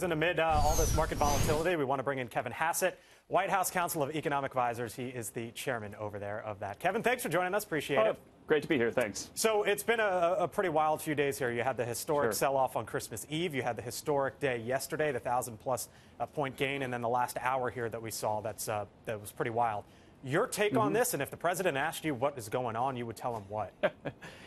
Amid all this market volatility, we want to bring in Kevin Hassett, White House Council of Economic Advisors. He is the chairman over there of that. Kevin, thanks for joining us. Appreciate it. Great to be here. Thanks. So it's been a pretty wild few days here. You had the historic sell-off on Christmas Eve. You had the historic day yesterday, the 1,000-plus point gain, and then the last hour here that we saw that was pretty wild. Your take on this, and if the president asked you what is going on, you would tell him what?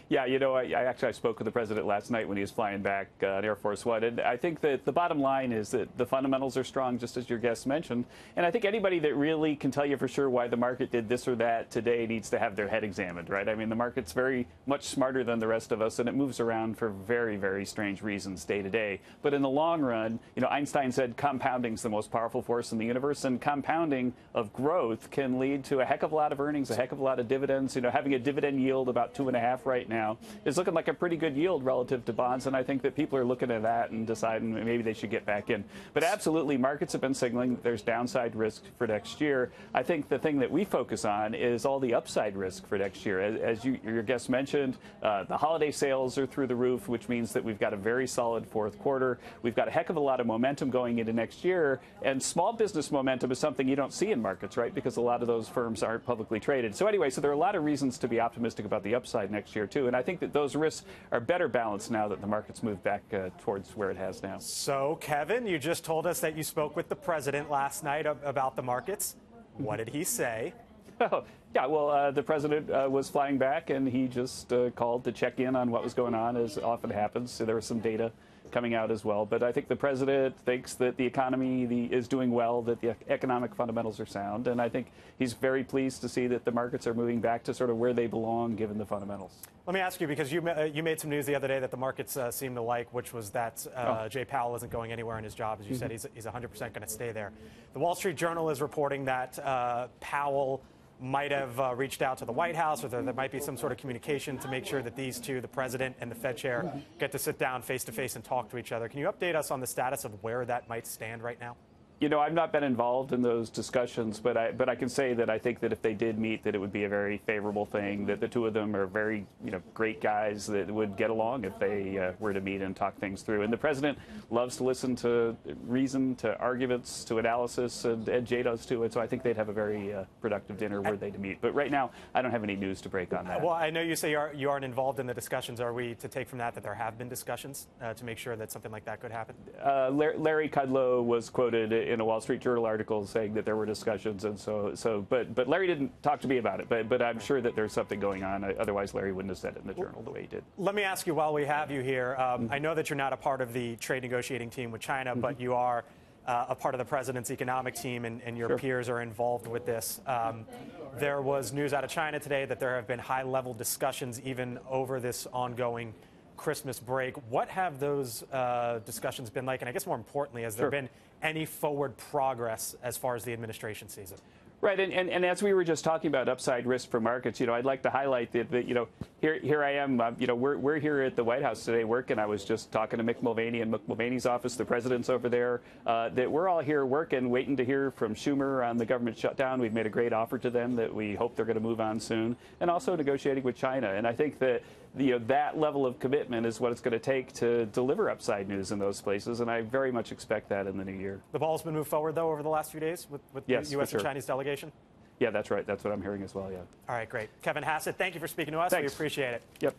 Yeah, you know, I spoke with the president last night when he was flying back on Air Force One, and I think that the bottom line is that the fundamentals are strong, just as your guest mentioned. And I think anybody that really can tell you for sure why the market did this or that today needs to have their head examined, right? I mean, the market's very much smarter than the rest of us, and it moves around for very, very strange reasons day to day. But in the long run, you know, Einstein said compounding is the most powerful force in the universe, and compounding of growth can lead to a heck of a lot of earnings, a heck of a lot of dividends. You know, having a dividend yield about 2.5 right now is looking like a pretty good yield relative to bonds, and I think that people are looking at that and deciding maybe they should get back in. But absolutely, markets have been signaling there's downside risk for next year. I think the thing that we focus on is all the upside risk for next year. As your guest mentioned, the holiday sales are through the roof, which means that we've got a very solid fourth quarter. We've got a heck of a lot of momentum going into next year, and small business momentum is something you don't see in markets, right? Because a lot of those firms aren't publicly traded. So anyway, so there are a lot of reasons to be optimistic about the upside next year, too. And I think that those risks are better balanced now that the market's moved back towards where it has now. So, Kevin, you just told us that you spoke with the president last night about the markets. What did he say? Oh, yeah, well, the president was flying back, and he just called to check in on what was going on, as often happens. So there was some data coming out as well. But I think the president thinks that the economy is doing well, that the economic fundamentals are sound. And I think he's very pleased to see that the markets are moving back to sort of where they belong, given the fundamentals. Let me ask you, because you made some news the other day that the markets seem to like, which was that Jay Powell isn't going anywhere in his job. As you said, he's 100% going to stay there. The Wall Street Journal is reporting that Powell might have reached out to the White House, or there might be some sort of communication to make sure that these two, the president and the Fed chair, get to sit down face to face and talk to each other. Can you update us on the status of where that might stand right now? You know, I've not been involved in those discussions, but I can say that I think that if they did meet, that it would be a very favorable thing, that the two of them are very, great guys that would get along if they were to meet and talk things through. And the president loves to listen to reason, to arguments, to analysis, and Jay does too. And so I think they'd have a very productive dinner were they to meet. But right now, I don't have any news to break on that. Well, I know you say you aren't involved in the discussions. Are we to take from that there have been discussions to make sure that something like that could happen? Larry Kudlow was quoted in a Wall Street Journal article saying that there were discussions, and but Larry didn't talk to me about it. But I'm sure that there's something going on. Otherwise, Larry wouldn't have said it in the Journal the way he did. Let me ask you, while we have you here, I know that you're not a part of the trade negotiating team with China, but you are a part of the president's economic team, and your peers are involved with this. There was news out of China today that there have been high-level discussions even over this ongoing Christmas break. What have those discussions been like? And I guess more importantly, has there been any forward progress as far as the administration sees it? Right, and as we were just talking about upside risk for markets, I'd like to highlight that here I am, we're here at the White House today working. I was just talking to Mick Mulvaney in Mick Mulvaney's office, the president's over there, that we're all here working, waiting to hear from Schumer on the government shutdown. We've made a great offer to them that we hope they're going to move on soon, and also negotiating with China. And I think that that level of commitment is what it's going to take to deliver upside news in those places, and I very much expect that in the new year. The ball's been moved forward, though, over the last few days with the U.S. and Chinese delegation? Yeah, that's right. That's what I'm hearing as well, yeah. All right, great. Kevin Hassett, thank you for speaking to us. Thanks. We appreciate it. Yep.